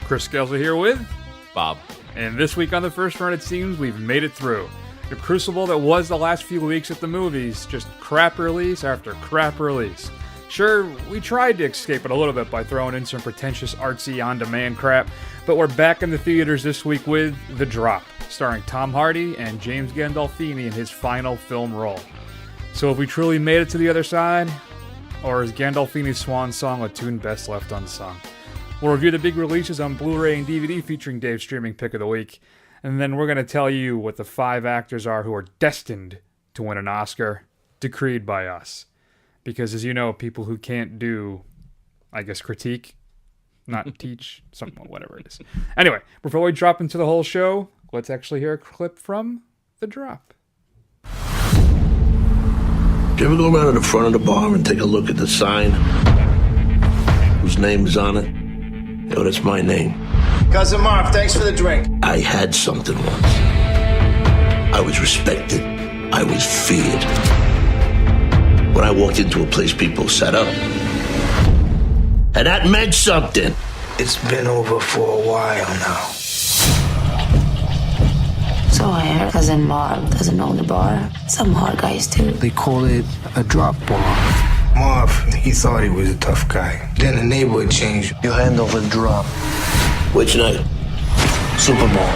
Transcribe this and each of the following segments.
Chris Scalzo here with Bob. And this week on the first run, it seems we've made it through. The crucible that was the last few weeks at the movies, just crap release after crap release. Sure, we tried to escape it a little bit by throwing in some pretentious artsy on-demand crap, but we're back in the theaters this week with The Drop, starring Tom Hardy and James Gandolfini in his final film role. So have we truly made it to the other side? Or is Gandolfini's swan song a tune best left unsung? We'll review the big releases on Blu-ray and DVD featuring Dave's streaming pick of the week, and then we're going to tell you what the 5 actors are who are destined to win an Oscar, decreed by us. Because as you know, people who can't do, I guess, critique, not teach, something, whatever it is. Anyway, before we drop into the whole show, let's actually hear a clip from The Drop. Do you ever go around to the front of the bar and take a look at the sign? Whose name is on it? Yo, that's my name. Cousin Marv, thanks for the drink. I had something once. I was respected. I was feared. When I walked into a place, people sat up. And that meant something. It's been over for a while now. So I heard Cousin Marv doesn't own the bar. Some hard guys do. They call it a drop bar. Marv, he thought he was a tough guy. Then the neighborhood changed. You hand over the drop. Which night? Super Bowl.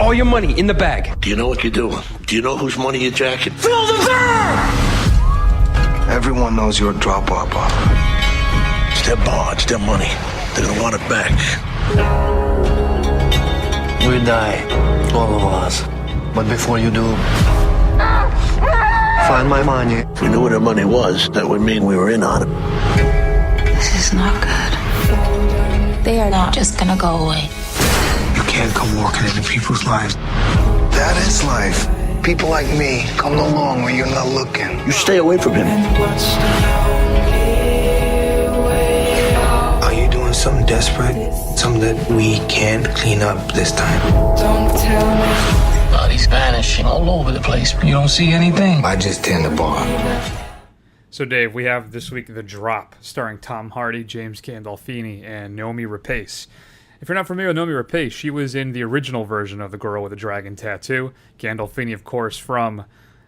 All your money in the bag. Do you know what you're doing? Do you know whose money you're jacking? Fill the bar! Everyone knows you're a drop bar, Bob. It's their bar. It's their money. They're gonna want it back. We die, all of us. But before you do, find my money. If we knew where the money was, that would mean we were in on it. This is not good. They are not just gonna go away. You can't come walking into people's lives. That is life. People like me come along when you're not looking. You stay away from him. Are you doing something desperate? Something that we can't clean up this time? Don't tell me. Bodies vanishing all over the place. You don't see anything. I just tend the bar. So Dave, we have this week The Drop, starring Tom Hardy, James Gandolfini, and Noomi Rapace. If you're not familiar with Noomi Rapace, she was in the original version of The Girl with the Dragon Tattoo. Gandolfini, of course, from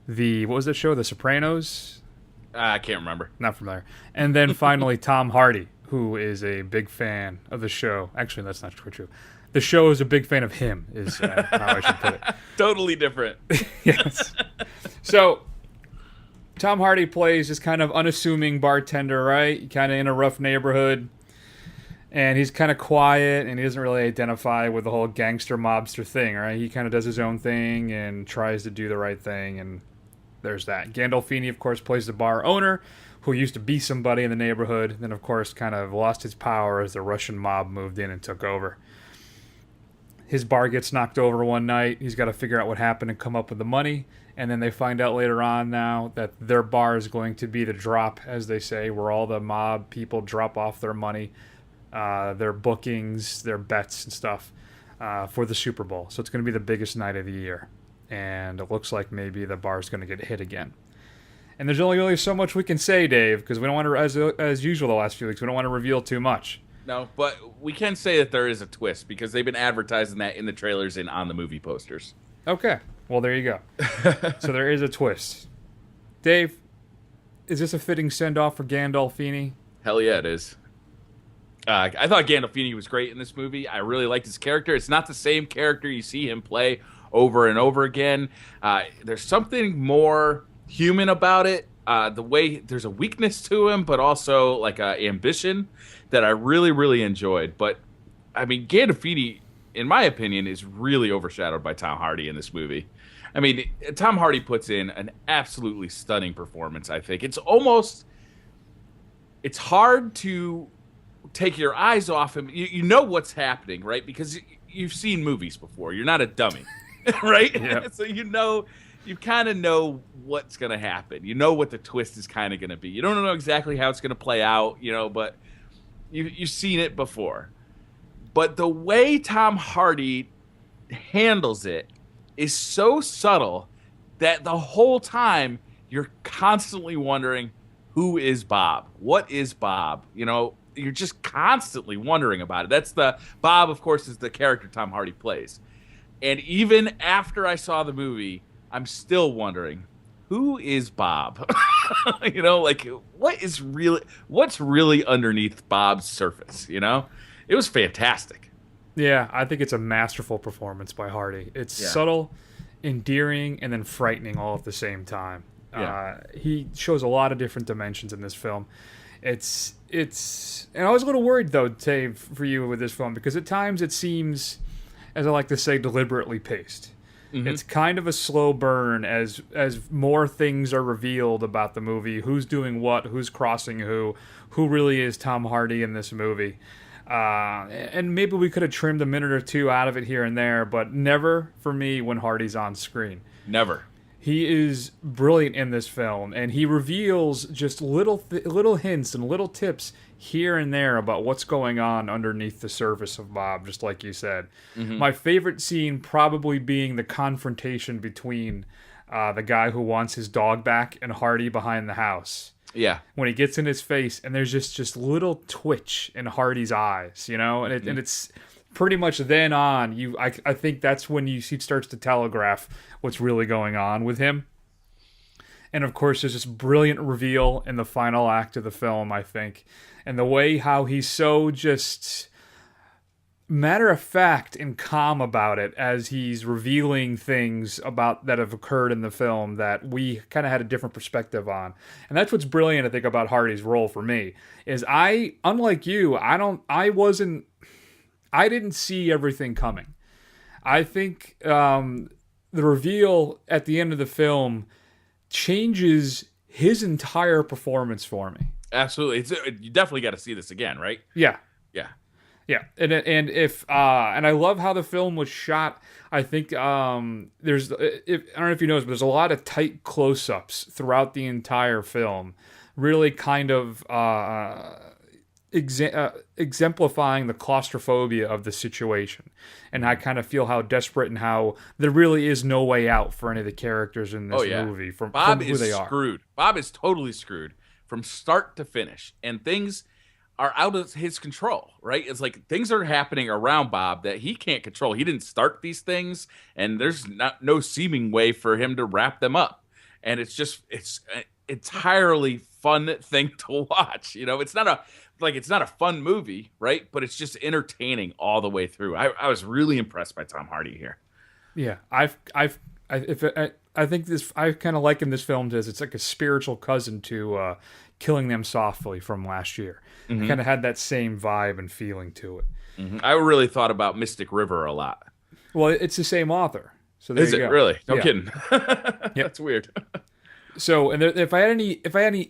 the, what was that show, The Sopranos? I can't remember. Not familiar. And then finally, Tom Hardy, who is a big fan of the show. Actually, that's not true. The show is a big fan of him, is how I should put it. Totally different. Yes. So, Tom Hardy plays this kind of unassuming bartender, right? Kind of in a rough neighborhood. And he's kind of quiet, and he doesn't really identify with the whole gangster mobster thing, right? He kind of does his own thing and tries to do the right thing, and there's that. Gandolfini, of course, plays the bar owner, who used to be somebody in the neighborhood, then, of course, kind of lost his power as the Russian mob moved in and took over. His bar gets knocked over one night. He's got to figure out what happened and come up with the money. And then they find out later on now that their bar is going to be the drop, as they say, where all the mob people drop off their money, their bookings, their bets and stuff for the Super Bowl. So it's going to be the biggest night of the year. And it looks like maybe the bar's going to get hit again. And there's only really so much we can say, Dave, because we don't want to, as usual the last few weeks, we don't want to reveal too much. No, but we can say that there is a twist because they've been advertising that in the trailers and on the movie posters. Okay. Well, there you go. So there is a twist. Dave, is this a fitting send-off for Gandolfini? Hell yeah, it is. I thought Gandolfini was great in this movie. I really liked his character. It's not the same character you see him play over and over again. There's something more human about it. The way there's a weakness to him, but also like ambition that I really, really enjoyed. But I mean, Gandolfini, in my opinion, is really overshadowed by Tom Hardy in this movie. I mean, Tom Hardy puts in an absolutely stunning performance, I think. It's hard to take your eyes off him. You know what's happening, right? Because you've seen movies before. You're not a dummy, right? Yeah. So you kind of know what's going to happen. You know what the twist is kind of going to be. You don't know exactly how it's going to play out, but you've seen it before. But the way Tom Hardy handles it is so subtle that the whole time you're constantly wondering, who is Bob? What is Bob? You're just constantly wondering about it. That's the Bob, of course, is the character Tom Hardy plays. And even after I saw the movie, I'm still wondering, who is Bob? What's really underneath Bob's surface? It was fantastic. Yeah, I think it's a masterful performance by Hardy. It's subtle, endearing, and then frightening all at the same time. Yeah. He shows a lot of different dimensions in this film. And I was a little worried though, Dave, for you with this film, because at times it seems, as I like to say, deliberately paced. Mm-hmm. It's kind of a slow burn as more things are revealed about the movie, who's doing what, who's crossing who really is Tom Hardy in this movie. And maybe we could have trimmed a minute or two out of it here and there, but never for me when Hardy's on screen. Never. He is brilliant in this film, and he reveals just little hints and little tips here and there about what's going on underneath the surface of Bob, just like you said. Mm-hmm. My favorite scene probably being the confrontation between the guy who wants his dog back and Hardy behind the house. Yeah. When he gets in his face, and there's just little twitch in Hardy's eyes, and it's pretty much then on. I think that's when he starts to telegraph what's really going on with him. And of course, there's this brilliant reveal in the final act of the film, I think, and the way how he's so just matter of fact and calm about it as he's revealing things about that have occurred in the film that we kind of had a different perspective on. And that's what's brilliant, I think, about Hardy's role for me, is unlike you, I didn't see everything coming. I think the reveal at the end of the film changes his entire performance for me. Absolutely. You definitely got to see this again, right? Yeah. Yeah. Yeah, and I love how the film was shot. I think I don't know if you noticed, but there's a lot of tight close-ups throughout the entire film, really kind of exemplifying the claustrophobia of the situation. And I kind of feel how desperate and how there really is no way out for any of the characters in this movie from who they are. Screwed. Bob is totally screwed from start to finish, and things are out of his control, right? It's like things are happening around Bob that he can't control. He didn't start these things, and there's no seeming way for him to wrap them up. And it's an entirely fun thing to watch. It's not a fun movie, right? But it's just entertaining all the way through. I was really impressed by Tom Hardy here. Yeah, I think this, I kind of liken this film as it's like a spiritual cousin to Killing Them Softly from last year. Mm-hmm. Kind of had that same vibe and feeling to it. Mm-hmm. I really thought about Mystic River a lot. Well, it's the same author. So there is you it go. really? No kidding. Yep. That's weird. So, and if I had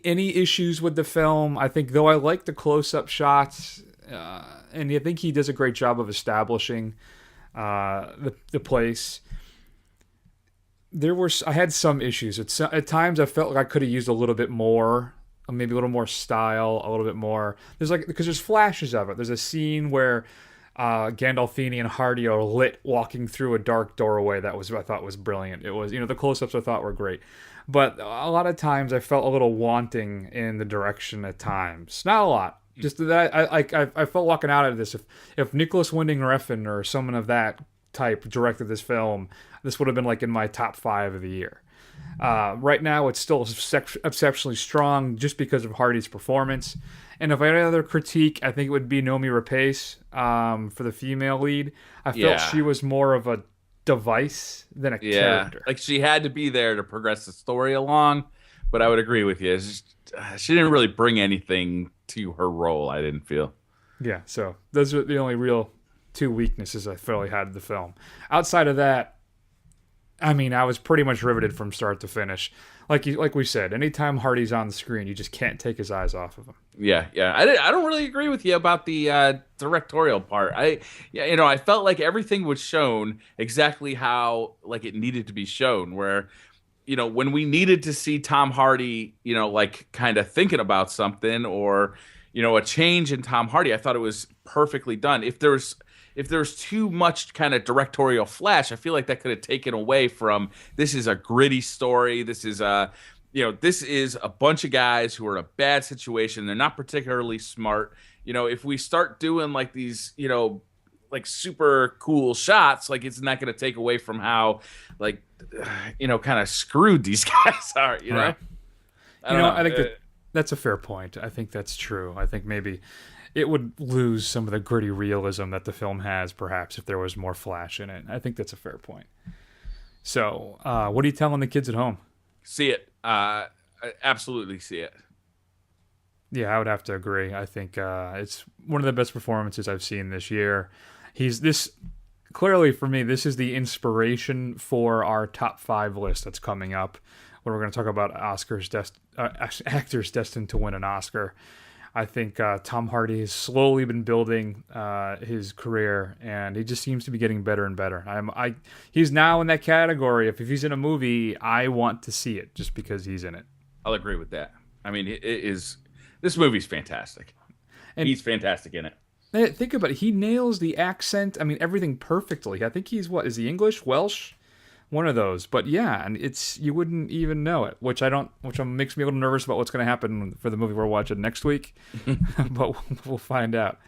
any issues with the film, I think though I like the close-up shots, and I think he does a great job of establishing the place. I had some issues. At times I felt like I could have used a little bit more, maybe a little more style, a little bit more. Because there's flashes of it. There's a scene where Gandolfini and Hardy are lit walking through a dark doorway I thought was brilliant. It was, the close-ups I thought were great. But a lot of times I felt a little wanting in the direction at times. Not a lot. Just that I felt walking out of this. If Nicholas Winding Refn or someone of that type directed this film, this would have been like in my top 5 of the year. Right now, it's still exceptionally strong just because of Hardy's performance. And if I had another critique, I think it would be Noomi Rapace for the female lead. I felt she was more of a device than a character. Like she had to be there to progress the story along. But I would agree with you. She didn't really bring anything to her role, I didn't feel. Yeah, so those are the only real 2 weaknesses I felt I had in the film. Outside of that, I was pretty much riveted from start to finish. Like we said, anytime Hardy's on the screen, you just can't take his eyes off of him. Yeah. I don't really agree with you about the directorial part. I felt like everything was shown exactly how like it needed to be shown. Where, when we needed to see Tom Hardy, like kind of thinking about something or, a change in Tom Hardy, I thought it was perfectly done. If there's too much kind of directorial flash, I feel like that could have taken away from, this is a gritty story. This is a this is a bunch of guys who are in a bad situation. They're not particularly smart. If we start doing like these, like super cool shots, like it's not going to take away from how, like, kind of screwed these guys are. Right. I don't know. I think that's a fair point. I think that's true. I think maybe it would lose some of the gritty realism that the film has, perhaps, if there was more flash in it. I think that's a fair point. So, what are you telling the kids at home? See it. Absolutely see it. Yeah, I would have to agree. I think it's one of the best performances I've seen this year. Clearly for me, this is the inspiration for our top 5 list that's coming up, where we're going to talk about actors destined to win an Oscar. I think Tom Hardy has slowly been building his career, and he just seems to be getting better and better. He's now in that category. If he's in a movie, I want to see it just because he's in it. I'll agree with that. I mean, this movie's fantastic. And he's fantastic in it. Think about it. He nails the accent. I mean, everything perfectly. I think he's is he English, Welsh? One of those. But yeah, and you wouldn't even know it, which makes me a little nervous about what's going to happen for the movie we're watching next week. But we'll find out.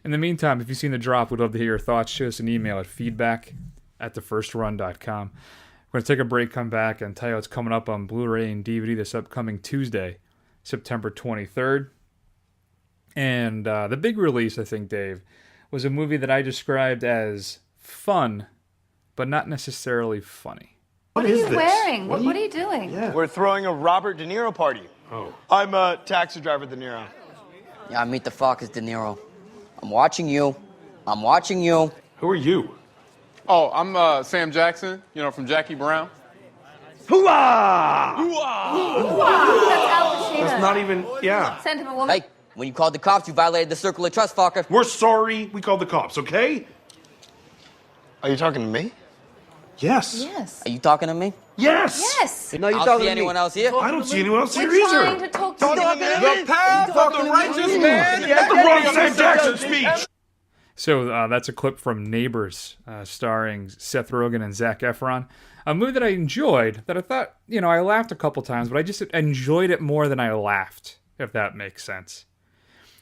In the meantime, if you've seen The Drop, we'd love to hear your thoughts. Shoot us an email at feedback@thefirstrun.com. We're going to take a break, come back, and tell you what's coming up on Blu-ray and DVD this upcoming Tuesday, September 23rd. And the big release, I think, Dave, was a movie that I described as fun, but not necessarily funny. What are you wearing? What are you doing? Yeah. We're throwing a Robert De Niro party. Oh. I'm a taxi driver, De Niro. Yeah, meet the fuck is De Niro. I'm watching you. I'm watching you. Who are you? Oh, I'm Sam Jackson, from Jackie Brown. Hooah! Hooah! That's Al Pacino. That's not even, yeah. Sent him a woman. Hey, when you called the cops, you violated the circle of trust, fucker. We're sorry. We called the cops, okay? Are you talking to me? Yes. Yes. Are you talking to me? Yes. Yes. No, you're I don't talking see to anyone me. else here. I don't see anyone else here We're trying either. to talk to you. The path of the righteous man. That's the wrong Sam Jackson speech. So that's a clip from Neighbors, starring Seth Rogen and Zac Efron. A movie that I enjoyed, that I thought, I laughed a couple times, but I just enjoyed it more than I laughed, if that makes sense.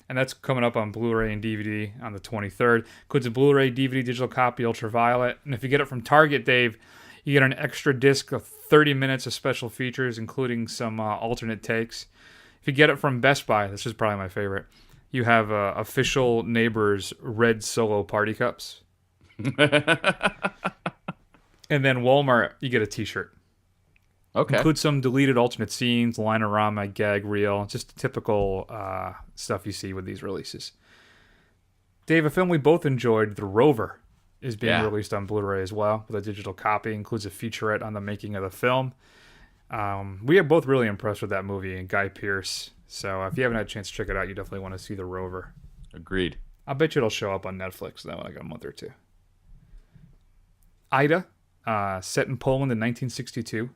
And that's coming up on Blu-ray and DVD on the 23rd. Includes a Blu-ray, DVD, digital copy, Ultraviolet. And if you get it from Target, Dave, you get an extra disc of 30 minutes of special features, including some alternate takes. If you get it from Best Buy, this is probably my favorite, you have official Neighbors red Solo party cups. And then Walmart, you get a t-shirt. Okay. Includes some deleted alternate scenes, linorama, gag reel, just typical stuff you see with these releases. Dave, a film we both enjoyed, The Rover, is being released on Blu-ray as well with a digital copy. Includes a featurette on the making of the film. We are both really impressed with that movie and Guy Pearce. So if you haven't had a chance to check it out, you definitely want to see The Rover. Agreed. I bet you it'll show up on Netflix in like a month or two. Ida, set in Poland in 1962.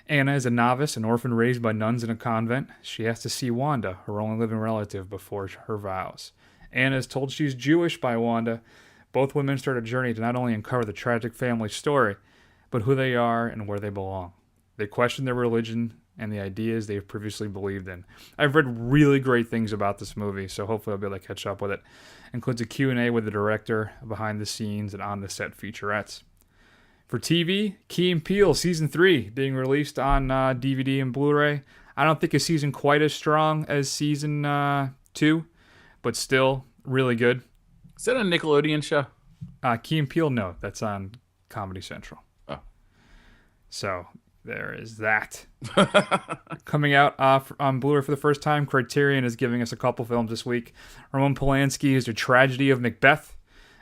Anna is a novice, an orphan raised by nuns in a convent. She has to see Wanda, her only living relative, before her vows. Anna is told she's Jewish by Wanda. Both women start a journey to not only uncover the tragic family story, but who they are and where they belong. They question their religion and the ideas they've previously believed in. I've read really great things about this movie, so hopefully I'll be able to catch up with it. Includes a Q&A with the director, behind the scenes, and on the set featurettes. For TV, Key and Peele Season 3 being released on DVD and Blu-ray. I don't think a season quite as strong as Season 2, but still really good. Is that a Nickelodeon show? Key and Peele, no. That's on Comedy Central. Oh. So there is that. Coming out on Blu-ray for the first time, Criterion is giving us a couple films this week. Roman Polanski is The Tragedy of Macbeth.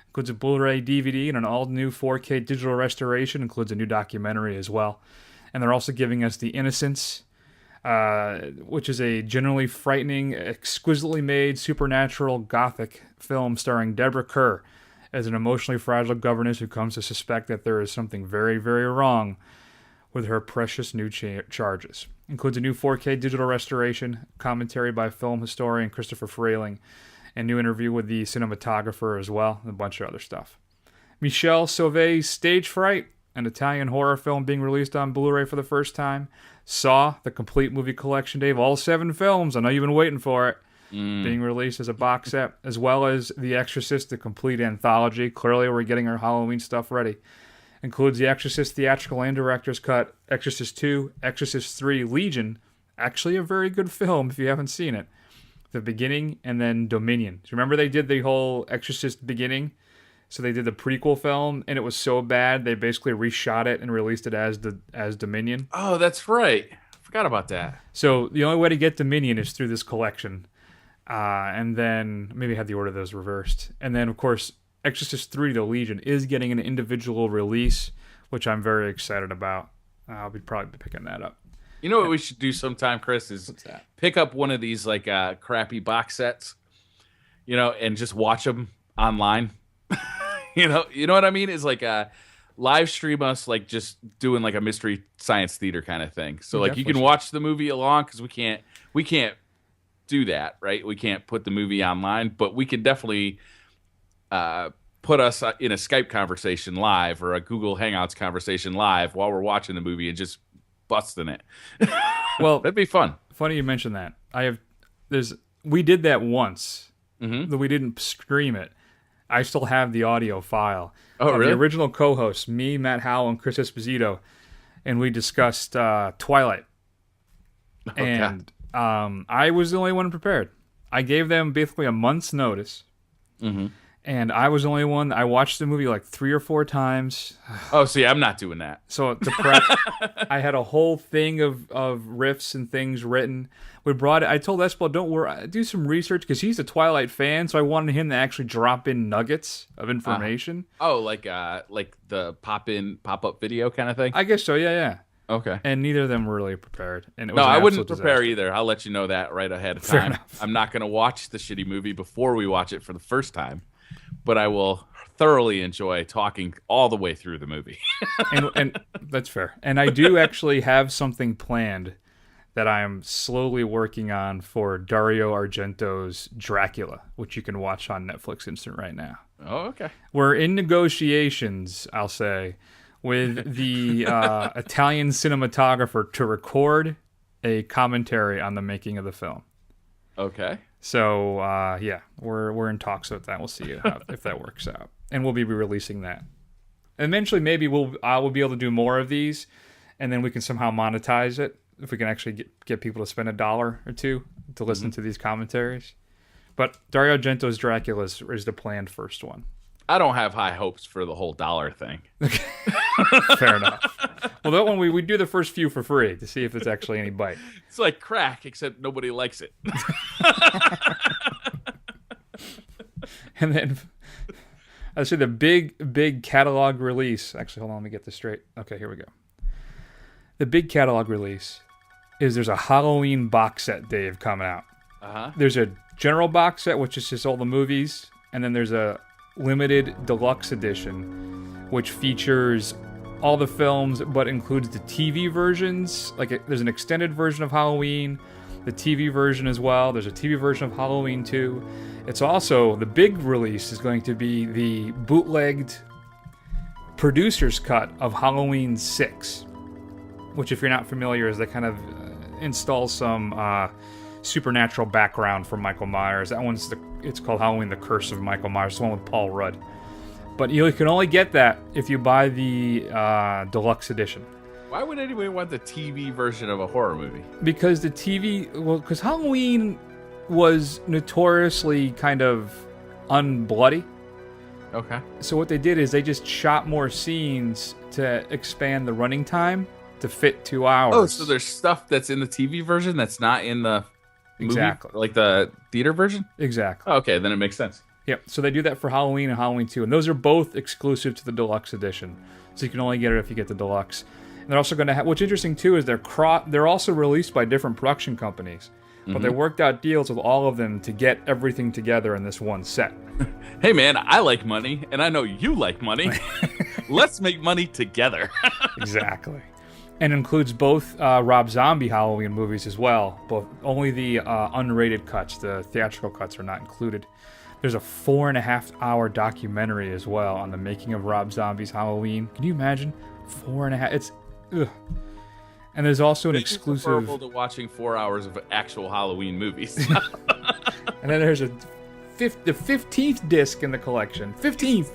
Includes a Blu-ray, DVD, and an all-new 4K digital restoration. Includes a new documentary as well. And they're also giving us The Innocents, which is a generally frightening, exquisitely made, supernatural, gothic film starring Deborah Kerr as an emotionally fragile governess who comes to suspect that there is something very, very wrong with her precious new charges. Includes a new 4K digital restoration, commentary by film historian Christopher Frayling, and new interview with the cinematographer as well, and a bunch of other stuff. Michelle Sauvé's Stage Fright, an Italian horror film being released on Blu-ray for the first time. Saw, the complete movie collection, Dave, all 7 films. I know you've been waiting for it. Being released as a box set, as well as The Exorcist, the complete anthology. Clearly, we're getting our Halloween stuff ready. Includes The Exorcist theatrical and director's cut, Exorcist 2, Exorcist 3, Legion. Actually a very good film if you haven't seen it. The Beginning, and then Dominion. Do you remember they did the whole Exorcist Beginning? So they did the prequel film, and it was so bad they basically reshot it and released it as Dominion. Oh, that's right. Forgot about that. So the only way to get Dominion is through this collection. And then maybe I had the order of those reversed. And then, of course, Exorcist 3, The Legion, is getting an individual release, which I'm very excited about. I'll probably be picking that up. You know what we should do sometime, Chris, is pick up one of these like crappy box sets, and just watch them online. You know what I mean? Is like live stream us, like just doing like a mystery science theater kind of thing. So like you can watch the movie along, because we can't do that, right? We can't put the movie online, but we can definitely put us in a Skype conversation live or a Google Hangouts conversation live while we're watching the movie and just busting it. Well, that'd be fun. Funny you mention that. We did that once, though we didn't stream it. I still have the audio file. Oh, really? The original co-hosts, me, Matt Howell, and Chris Esposito, and we discussed Twilight. Oh, and I was the only one prepared. I gave them basically a month's notice, and I was the only one. I watched the movie like 3 or 4 times. Oh, see, I'm not doing that. So to prep, I had a whole thing of riffs and things written. We brought it. I told Espo, don't worry, do some research, because he's a Twilight fan, so I wanted him to actually drop in nuggets of information. Oh, like the pop-up video kind of thing? I guess so, yeah. Okay. And neither of them were really prepared. And it was no, an I wouldn't absolute prepare disaster. either. I'll let you know that right ahead of Fair time. enough. I'm not going to watch the shitty movie before we watch it for the first time, but I will thoroughly enjoy talking all the way through the movie. and that's fair. And I do actually have something planned that I am slowly working on for Dario Argento's Dracula, which you can watch on Netflix Instant right now. Oh, okay. We're in negotiations, I'll say, with the Italian cinematographer to record a commentary on the making of the film. Okay. So, yeah, we're in talks with that. We'll see if that works out. And we'll be releasing that. Eventually, maybe I will be able to do more of these, and then we can somehow monetize it if we can actually get people to spend $1 or $2 to listen to these commentaries. But Dario Argento's Dracula is the planned first one. I don't have high hopes for the whole dollar thing. Fair enough. Well, that one we do the first few for free to see if there's actually any bite. It's like crack, except nobody likes it. And then I say the big catalog release. Actually, hold on, let me get this straight. Okay, here we go. The big catalog release is there's a Halloween box set, Dave, coming out. There's a general box set, which is just all the movies, and then there's a limited deluxe edition, which features all the films but includes the TV versions. There's an extended version of Halloween, the TV version as well. There's a TV version of Halloween 2. It's also, the big release is going to be the bootlegged producer's cut of Halloween 6, which, if you're not familiar, is they kind of install some supernatural background for Michael Myers. That one's it's called Halloween: The Curse of Michael Myers, the one with Paul Rudd. But you can only get that if you buy the deluxe edition. Why would anybody want the TV version of a horror movie? Because because Halloween was notoriously kind of unbloody. Okay. So what they did is they just shot more scenes to expand the running time to fit 2 hours. Oh, so there's stuff that's in the TV version that's not in the movie? Exactly. Like the theater version? Exactly. Oh, okay, then it makes sense. Yep. So they do that for Halloween and Halloween 2, and those are both exclusive to the deluxe edition. So you can only get it if you get the deluxe. And they're also going to have. What's interesting too is they're also released by different production companies, but they worked out deals with all of them to get everything together in this one set. Hey man, I like money, and I know you like money. Let's make money together. Exactly. And includes both Rob Zombie Halloween movies as well. Both only the unrated cuts, the theatrical cuts, are not included. There's a 4.5-hour documentary as well on the making of Rob Zombie's Halloween. Can you imagine 4.5. It's ugh. And there's also an exclusive. Preferable to watching 4 hours of actual Halloween movies. And then there's the 15th disc in the collection. 15th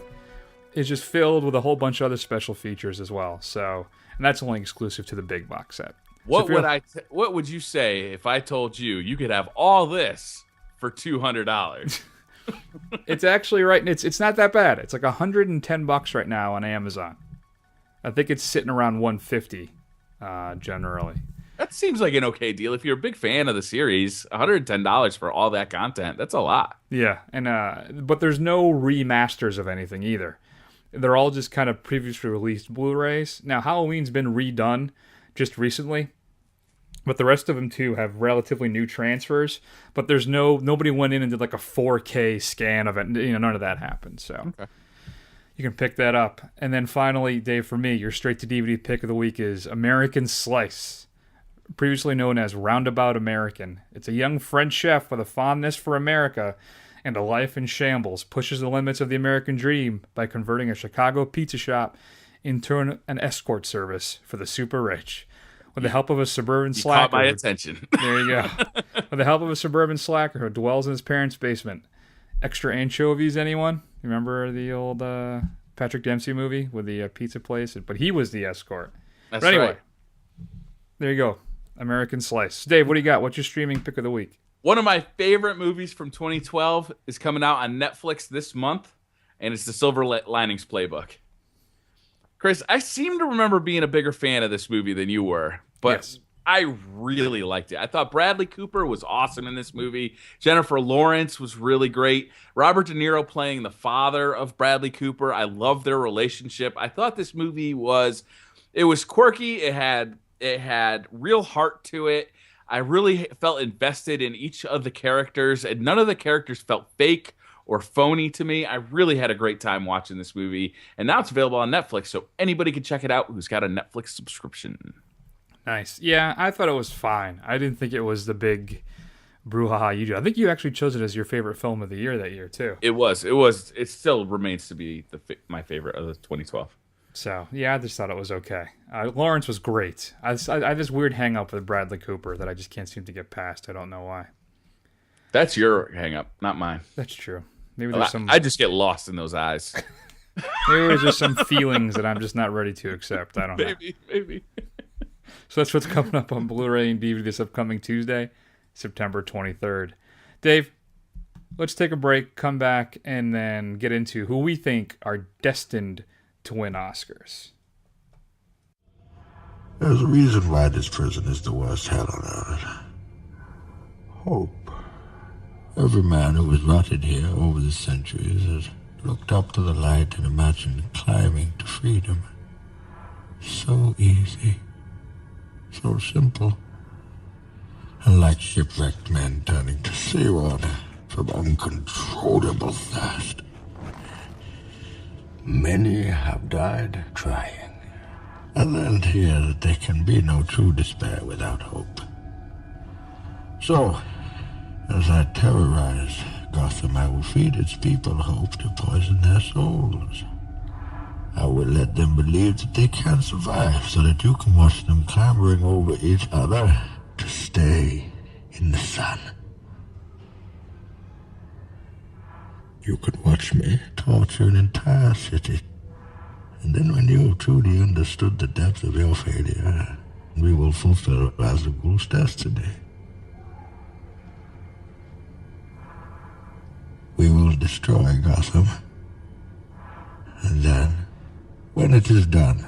is just filled with a whole bunch of other special features as well. So, and that's only exclusive to the big box set. What would you say if I told you could have all this for $200? It's actually right. It's not that bad. It's like $110 right now on Amazon. I think it's sitting around $150 generally. That seems like an okay deal. If you're a big fan of the series, $110 for all that content, that's a lot. Yeah, and but there's no remasters of anything either. They're all just kind of previously released Blu-rays. Now, Halloween's been redone just recently, but the rest of them too have relatively new transfers. But there's nobody went in and did like a 4K scan of it. None of that happened. So you can pick that up. And then finally, Dave, for me, your straight to DVD pick of the week is American Slice, previously known as Roundabout American. It's a young French chef with a fondness for America and a life in shambles, pushes the limits of the American dream by converting a Chicago pizza shop into an escort service for the super rich. With the help of a suburban slacker. Caught my attention. There you go. With the help of a suburban slacker who dwells in his parents' basement. Extra anchovies, anyone? Remember the old Patrick Dempsey movie with the pizza place? But he was the escort. That's but anyway, right. There you go. American Slice. Dave, what do you got? What's your streaming pick of the week? One of my favorite movies from 2012 is coming out on Netflix this month, and it's The Silver Linings Playbook. Chris, I seem to remember being a bigger fan of this movie than you were, but yes. I really liked it. I thought Bradley Cooper was awesome in this movie. Jennifer Lawrence was really great. Robert De Niro playing the father of Bradley Cooper. I love their relationship. I thought this movie was quirky. It had real heart to it. I really felt invested in each of the characters, and none of the characters felt fake or phony to me. I really had a great time watching this movie, and now it's available on Netflix, so anybody can check it out who's got a Netflix subscription. Nice. Yeah, I thought it was fine. I didn't think it was the big brouhaha you do. I think you actually chose it as your favorite film of the year that year, too. It was. It still remains to be my favorite of the 2012. So, yeah, I just thought it was okay. Lawrence was great. I have this weird hang-up with Bradley Cooper that I just can't seem to get past. I don't know why. That's your hang-up, not mine. That's true. Maybe there's some. I just get lost in those eyes. Maybe there's just some feelings that I'm just not ready to accept. I don't know. Maybe. So that's what's coming up on Blu-ray and DVD this upcoming Tuesday, September 23rd. Dave, let's take a break, come back, and then get into who we think are destined to win Oscars. There's a reason why this prison is the worst hell on earth. Hope. Every man who has rotted here over the centuries has looked up to the light and imagined climbing to freedom. So easy. So simple. And like shipwrecked men turning to seawater from uncontrollable thirst. Many have died trying, and learned here that there can be no true despair without hope. So, as I terrorize Gotham, I will feed its people hope to poison their souls. I will let them believe that they can survive, so that you can watch them clambering over each other to stay in the sun. You could watch me torture an entire city. And then when you have truly understood the depth of your failure, we will fulfill Ra's al Ghul's destiny. We will destroy Gotham. And then, when it is done,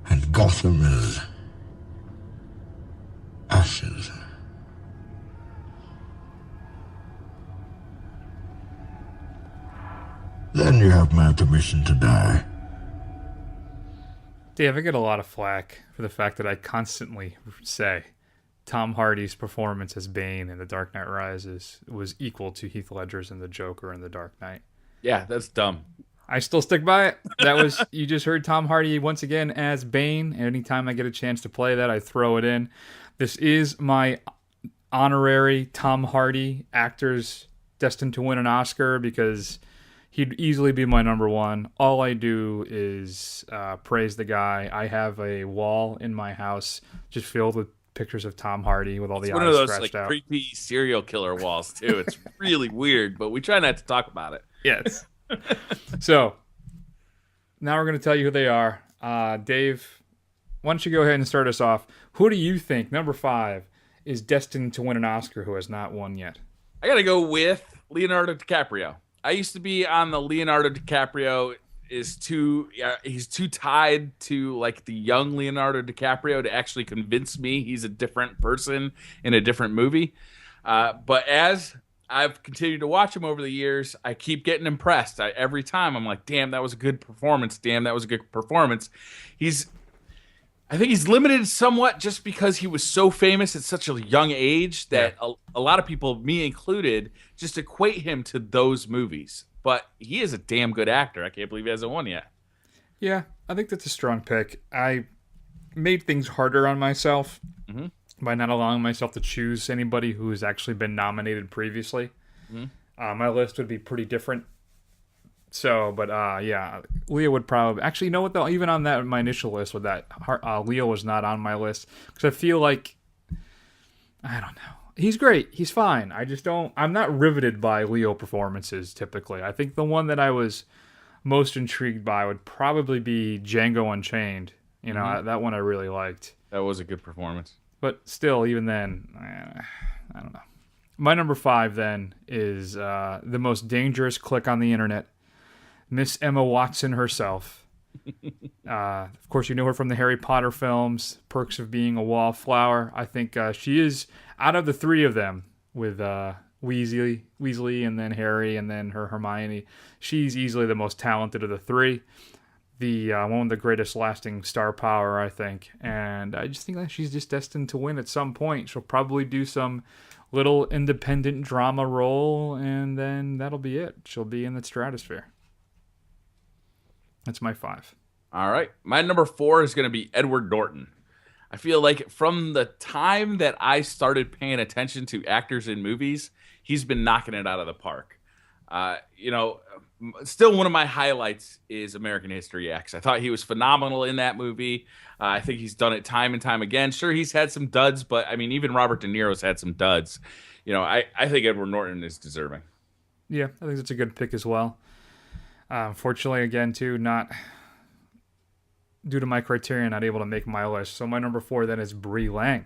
and Gotham is ashes, then you have my permission to die. Dave, I get a lot of flack for the fact that I constantly say Tom Hardy's performance as Bane in The Dark Knight Rises was equal to Heath Ledger's in The Joker in The Dark Knight. Yeah, that's dumb. I still stick by it. That was, you just heard Tom Hardy once again as Bane. Anytime I get a chance to play that, I throw it in. This is my honorary Tom Hardy actors destined to win an Oscar because He'd easily be my number one. All I do is praise the guy. I have a wall in my house just filled with pictures of Tom Hardy with all the eyes one of those scratched like out. creepy serial killer walls too. It's really weird, but we try not to talk about it. Yes. So now we're going to tell you who they are. Dave, why don't you go ahead and start us off? Who do you think, number 5, is destined to win an Oscar who has not won yet? I got to go with Leonardo DiCaprio. I used to be on the Leonardo DiCaprio he's too tied to like the young Leonardo DiCaprio to actually convince me he's a different person in a different movie. But as I've continued to watch him over the years, I keep getting impressed. Every time I'm like, damn, that was a good performance. Damn, that was a good performance. I think he's limited somewhat just because he was so famous at such a young age that a lot of people, me included, just equate him to those movies. But he is a damn good actor. I can't believe he hasn't won yet. Yeah, I think that's a strong pick. I made things harder on myself by not allowing myself to choose anybody who has actually been nominated previously. My list would be pretty different. So, but yeah, Leo would probably... Actually, you know what, though? Even on that, my initial list with that, Leo was not on my list. Because I feel like... I don't know. He's great. He's fine. I just don't... I'm not riveted by Leo performances, typically. I think the one that I was most intrigued by would probably be Django Unchained. You know, that one I really liked. That was a good performance. But still, even then, I don't know. My number 5, then, is the most dangerous click on the internet. Miss Emma Watson herself. Of course, you know her from the Harry Potter films, Perks of Being a Wallflower. I think she is, out of the 3 of them, with Weasley, and then Harry, and then her Hermione, she's easily the most talented of the 3. The one with the greatest lasting star power, I think. And I just think that she's just destined to win at some point. She'll probably do some little independent drama role, and then that'll be it. She'll be in the stratosphere. That's my 5. All right. My number 4 is going to be Edward Norton. I feel like from the time that I started paying attention to actors in movies, he's been knocking it out of the park. Still one of my highlights is American History X. I thought he was phenomenal in that movie. I think he's done it time and time again. Sure, he's had some duds, but I mean, even Robert De Niro's had some duds. I think Edward Norton is deserving. Yeah, I think that's a good pick as well. Unfortunately, again, too, not due to my criteria, not able to make my list. So my number 4 then is Brie Lang.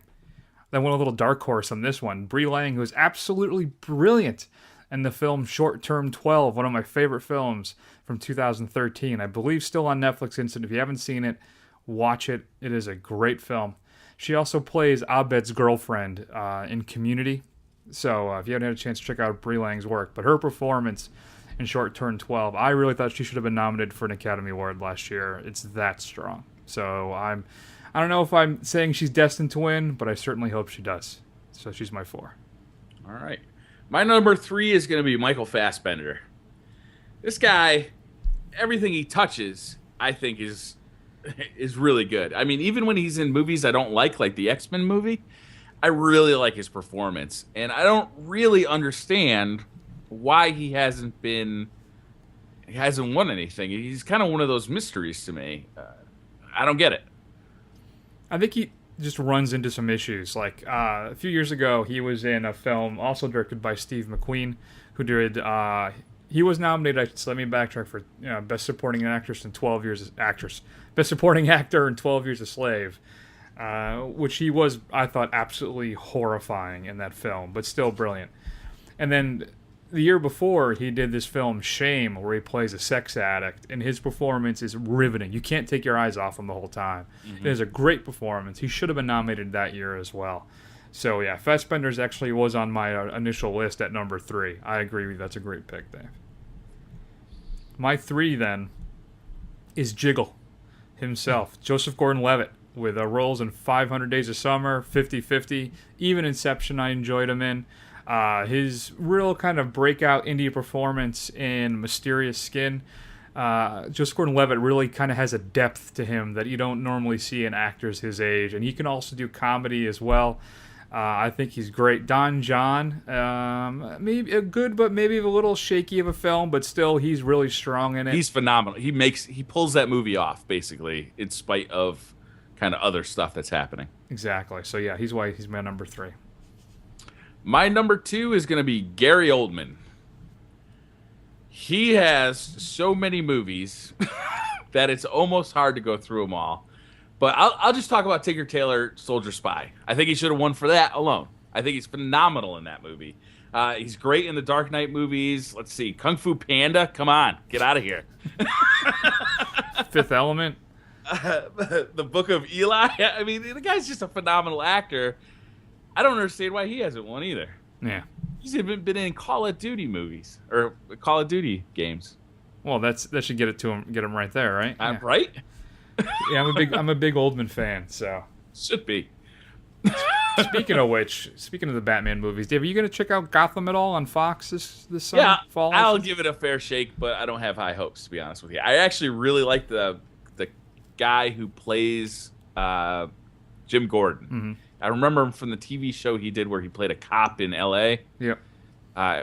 Then went a little dark horse on this one. Brie Lang, who is absolutely brilliant in the film Short Term 12, one of my favorite films from 2013. I believe still on Netflix Instant. If you haven't seen it, watch it. It is a great film. She also plays Abed's girlfriend in Community. So if you haven't had a chance to check out Brie Lang's work, but her performance in Short Term 12, I really thought she should have been nominated for an Academy Award last year. It's that strong. So I don't know if I'm saying she's destined to win, but I certainly hope she does. So she's my 4. All right. My number 3 is going to be Michael Fassbender. This guy, everything he touches, I think is really good. I mean, even when he's in movies I don't like the X-Men movie, I really like his performance. And I don't really understand why he hasn't won anything. He's kind of one of those mysteries to me. I don't get it. I think he just runs into some issues. Like a few years ago, he was in a film also directed by Steve McQueen, who did. He was nominated. Let me backtrack for Best Supporting Actress in 12 Years Actress, Best Supporting Actor in 12 Years a Slave, which he was, I thought, absolutely horrifying in that film, but still brilliant. And then the year before, he did this film Shame, where he plays a sex addict, and his performance is riveting. You can't take your eyes off him the whole time. It is a great performance. He should have been nominated that year as well. So yeah, Fassbender's actually was on my initial list at number 3. I agree with you. That's a great pick, Dave. My 3 then is Jiggle himself, Joseph Gordon-Levitt, with roles in 500 Days of Summer, 50-50, even Inception I enjoyed him in. His real kind of breakout indie performance in Mysterious Skin. Joseph Gordon-Levitt really kind of has a depth to him that you don't normally see in actors his age, and he can also do comedy as well. I think he's great. Don John, maybe a good, but maybe a little shaky of a film, but still, he's really strong in it. He's phenomenal. He pulls that movie off, basically, in spite of kind of other stuff that's happening. Exactly. So yeah, he's my number 3. My number 2 is going to be Gary Oldman. He has so many movies that it's almost hard to go through them all. But I'll just talk about Tinker Tailor Soldier Spy. I think he should have won for that alone. I think he's phenomenal in that movie. He's great in the Dark Knight movies. Let's see. Kung Fu Panda. Come on. Get out of here. Fifth Element. The Book of Eli. I mean, the guy's just a phenomenal actor. I don't understand why he hasn't won either. Yeah. He's even been in Call of Duty movies or Call of Duty games. Well, that should get him right there, right? Yeah. Right? Yeah, I'm a big Oldman fan, so should be. Speaking of the Batman movies, Dave, are you going to check out Gotham at all on Fox this summer? Yeah, fall? I'll give it a fair shake, but I don't have high hopes, to be honest with you. I actually really like the guy who plays Jim Gordon. Mm-hmm. I remember him from the TV show he did where he played a cop in L.A. Yep.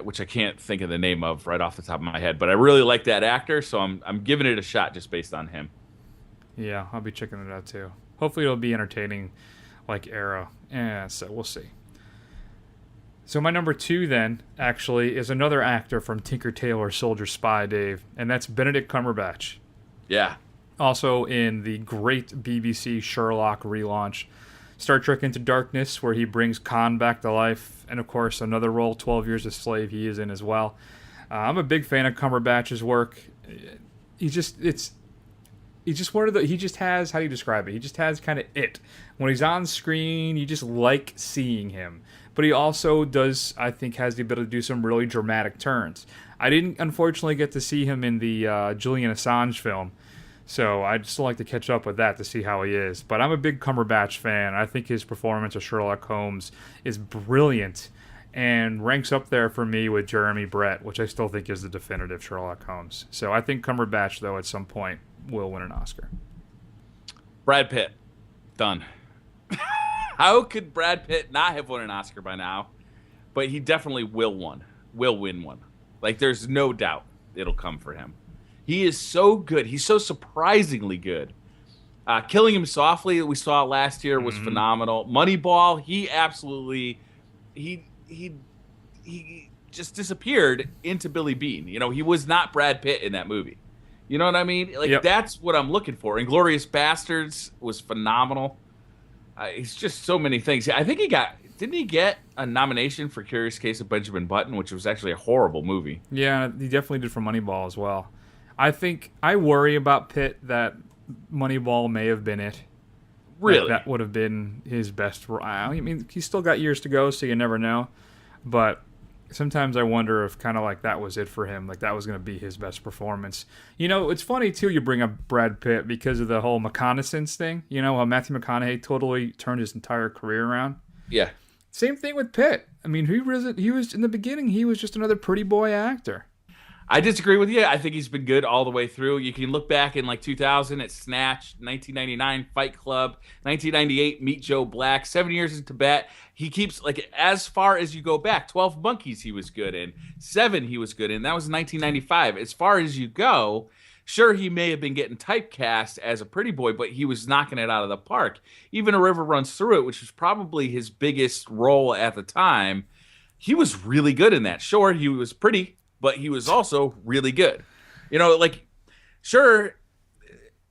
Which I can't think of the name of right off the top of my head, but I really like that actor, so I'm giving it a shot just based on him. Yeah, I'll be checking it out too. Hopefully it'll be entertaining like Arrow. Yeah, so we'll see. So my number 2 then, actually, is another actor from Tinker Tailor Soldier Spy, Dave, and that's Benedict Cumberbatch. Yeah. Also in the great BBC Sherlock relaunch, Star Trek Into Darkness, where he brings Khan back to life, and of course another role, 12 Years a Slave, he is in as well. I'm a big fan of Cumberbatch's work. He just has, how do you describe it? He just has kind of it. When he's on screen, you just like seeing him. But he also does, I think, has the ability to do some really dramatic turns. I didn't, unfortunately, get to see him in the Julian Assange film, so I'd still like to catch up with that to see how he is. But I'm a big Cumberbatch fan. I think his performance of Sherlock Holmes is brilliant and ranks up there for me with Jeremy Brett, which I still think is the definitive Sherlock Holmes. So I think Cumberbatch, though, at some point will win an Oscar. Brad Pitt. Done. How could Brad Pitt not have won an Oscar by now? But he definitely will win one. Like, there's no doubt it'll come for him. He is so good. He's so surprisingly good. Killing Him Softly that we saw last year was phenomenal. Moneyball, he absolutely he just disappeared into Billy Bean. You know, he was not Brad Pitt in that movie. You know what I mean? Like, That's what I'm looking for. Inglourious Bastards was phenomenal. It's just so many things. I think didn't he get a nomination for Curious Case of Benjamin Button, which was actually a horrible movie. Yeah, he definitely did for Moneyball as well. I worry about Pitt that Moneyball may have been it. Really? That would have been his best. I mean, he's still got years to go, so you never know. But sometimes I wonder if kind of like that was it for him. Like that was going to be his best performance. You know, it's funny, too, you bring up Brad Pitt because of the whole reconnaissance thing. You know, how Matthew McConaughey totally turned his entire career around. Yeah. Same thing with Pitt. I mean, he was in the beginning, he was just another pretty boy actor. I disagree with you. I think he's been good all the way through. You can look back in like 2000 at Snatch, 1999 Fight Club, 1998 Meet Joe Black, 7 Years in Tibet. He keeps, like, as far as you go back, 12 Monkeys he was good in, 7 he was good in. That was 1995. As far as you go, sure, he may have been getting typecast as a pretty boy, but he was knocking it out of the park. Even A River Runs Through It, which was probably his biggest role at the time, he was really good in that. Sure, he was pretty, but he was also really good. You know, like, sure,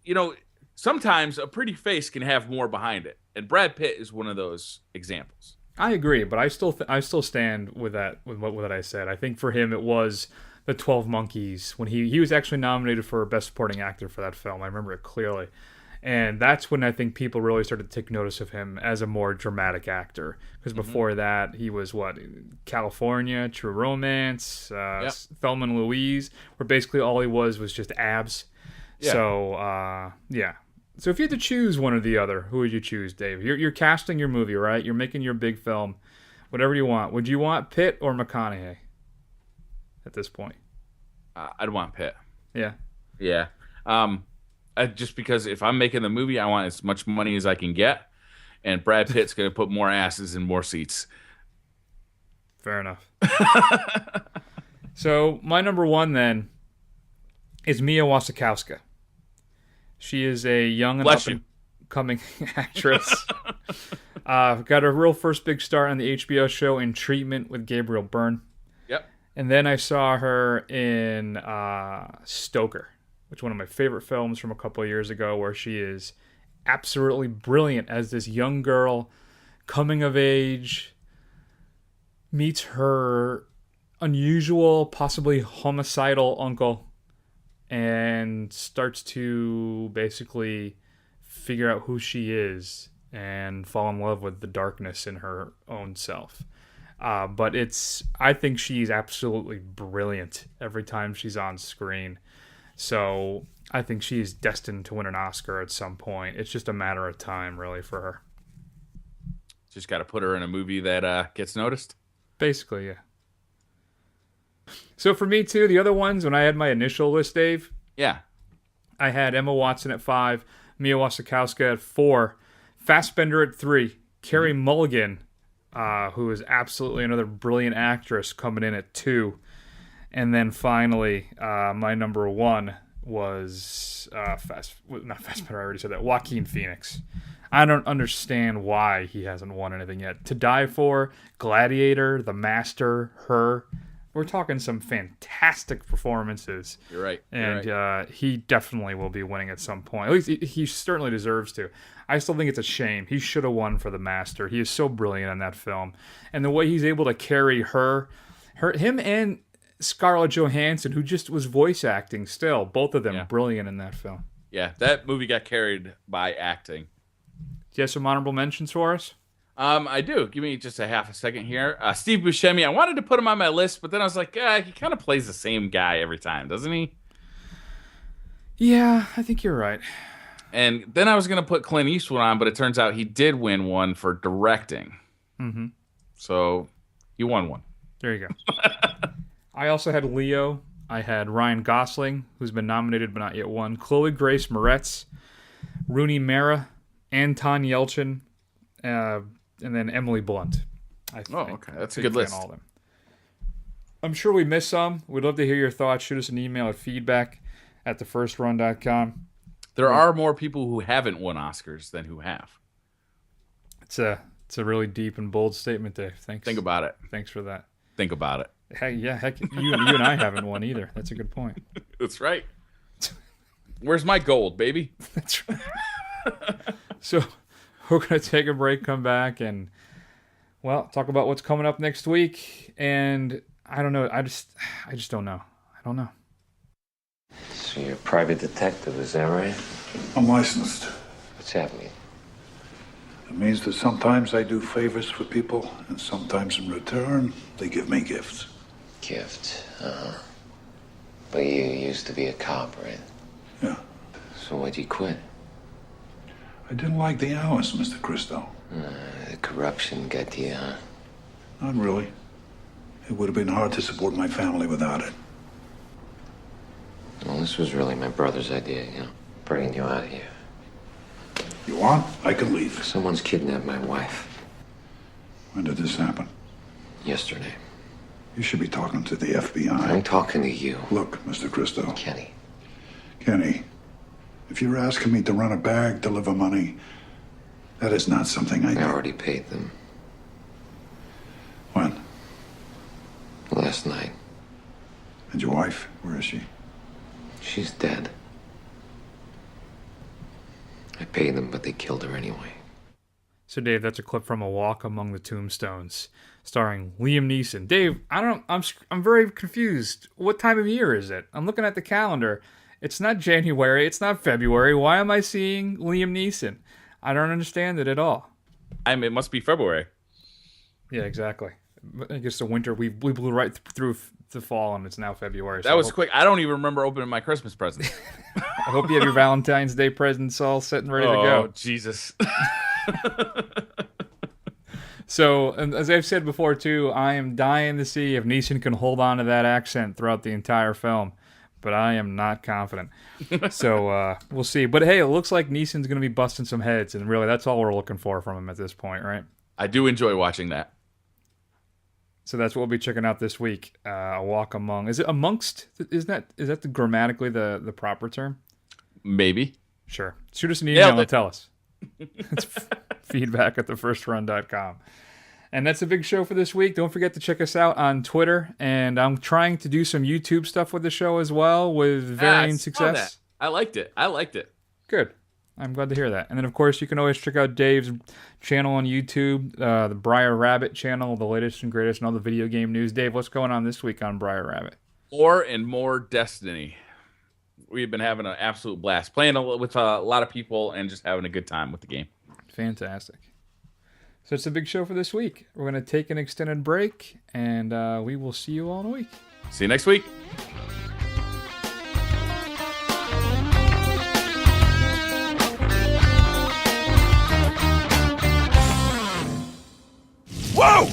you know, sometimes a pretty face can have more behind it. And Brad Pitt is one of those examples. I agree, but I still stand with that, with what I said. I think for him it was the 12 Monkeys when he was actually nominated for Best Supporting Actor for that film. I remember it clearly. And that's when I think people really started to take notice of him as a more dramatic actor. Because before that, he was, California, True Romance, Thelma and Louise, where basically all he was just abs. Yeah. So, yeah. So if you had to choose one or the other, who would you choose, Dave? You're casting your movie, right? You're making your big film. Whatever you want. Would you want Pitt or McConaughey at this point? I'd want Pitt. Yeah. Yeah. Just because if I'm making the movie, I want as much money as I can get. and Brad Pitt's going to put more asses in more seats. Fair enough. So my number one then is Mia Wasikowska. She is a young and up-and-coming actress. Got her real first big start on the HBO show In Treatment with Gabriel Byrne. Yep. And then I saw her in Stoker, which is one of my favorite films from a couple of years ago, where she is absolutely brilliant as this young girl coming of age, meets her unusual, possibly homicidal uncle, and starts to basically figure out who she is and fall in love with the darkness in her own self. But I think she's absolutely brilliant every time she's on screen. So I think she's destined to win an Oscar at some point. It's just a matter of time, really, for her. Just got to put her in a movie that gets noticed. Basically, yeah. So for me, too, the other ones, when I had my initial list, Dave, yeah, I had Emma Watson at 5, Mia Wasikowska at 4, Fassbender at 3, Carey Mulligan, who is absolutely another brilliant actress, coming in at 2. And then finally, my number 1 was not Fassbender, I already said that, Joaquin Phoenix. I don't understand why he hasn't won anything yet. To Die For, Gladiator, The Master, Her. We're talking some fantastic performances. You're right. And he definitely will be winning at some point. At least he certainly deserves to. I still think it's a shame. He should have won for The Master. He is so brilliant in that film. And the way he's able to carry him and Scarlett Johansson, who just was voice acting still. Both of them brilliant in that film. Yeah, that movie got carried by acting. Do you have some honorable mentions for us? I do. Give me just a half a second here. Steve Buscemi, I wanted to put him on my list, but then I was like, he kind of plays the same guy every time, doesn't he? Yeah, I think you're right. And then I was going to put Clint Eastwood on, but it turns out he did win one for directing. Mm-hmm. So he won one. There you go. I also had Leo. I had Ryan Gosling, who's been nominated but not yet won. Chloe Grace Moretz, Rooney Mara, Anton Yelchin, and then Emily Blunt. Okay. That's a good list. All of them. I'm sure we missed some. We'd love to hear your thoughts. Shoot us an email at feedback@thefirstrun.com. There are more people who haven't won Oscars than who have. It's a really deep and bold statement, Dave. Thanks. Think about it. Thanks for that. Think about it. Hey, yeah, heck, you and I haven't won either. That's a good point. That's right. Where's my gold, baby? That's right. So we're going to take a break, come back, and, talk about what's coming up next week. And I don't know. I just don't know. I don't know. So you're a private detective, is that right? I'm licensed. What's that mean? It means that sometimes I do favors for people, and sometimes in return, they give me gifts. Gifts? Uh-huh. But you used to be a cop, right? Yeah. So why'd you quit? I didn't like the hours, Mr. Christo. The corruption got to you, huh? Not really. It would have been hard to support my family without it. Well, this was really my brother's idea, bringing you out of here. You want? I can leave. Someone's kidnapped my wife. When did this happen? Yesterday. You should be talking to the FBI. I'm talking to you. Look, Mr. Christo. Kenny, if you're asking me to run a bag, deliver money, that is not something I do. I already paid them. When? Last night. And your wife, where is she? She's dead. I paid them, but they killed her anyway. So, Dave, that's a clip from A Walk Among the Tombstones, starring Liam Neeson. Dave, I'm very confused. What time of year is it? I'm looking at the calendar. It's not January. It's not February. Why am I seeing Liam Neeson? I don't understand it at all. It must be February. Yeah, exactly. I guess the winter, we blew right through the fall, and it's now February. That was quick. I don't even remember opening my Christmas present. I hope you have your Valentine's Day presents all set and ready to go. Oh, Jesus. So, and as I've said before, too, I am dying to see if Neeson can hold on to that accent throughout the entire film. but I am not confident. So we'll see. But hey, it looks like Neeson's going to be busting some heads, and really that's all we're looking for from him at this point, right? I do enjoy watching that. So that's what we'll be checking out this week. A Walk Among. Is it amongst? Is that the grammatically the proper term? Maybe. Sure. Shoot us an email and tell us. It's feedback at thefirstrun.com. And that's a big show for this week. Don't forget to check us out on Twitter. And I'm trying to do some YouTube stuff with the show as well with varying success. I liked it. Good. I'm glad to hear that. And then, of course, you can always check out Dave's channel on YouTube, the Briar Rabbit channel, the latest and greatest and all the video game news. Dave, what's going on this week on Briar Rabbit? More and more Destiny. We've been having an absolute blast playing with a lot of people and just having a good time with the game. Fantastic. So it's a big show for this week. We're going to take an extended break, and we will see you all in a week. See you next week. Whoa!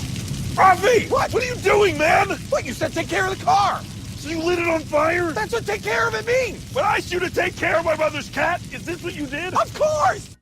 Rafi! What are you doing, man? What, you said take care of the car. So you lit it on fire? That's what take care of it means. When I asked you to take care of my mother's cat, is this what you did? Of course!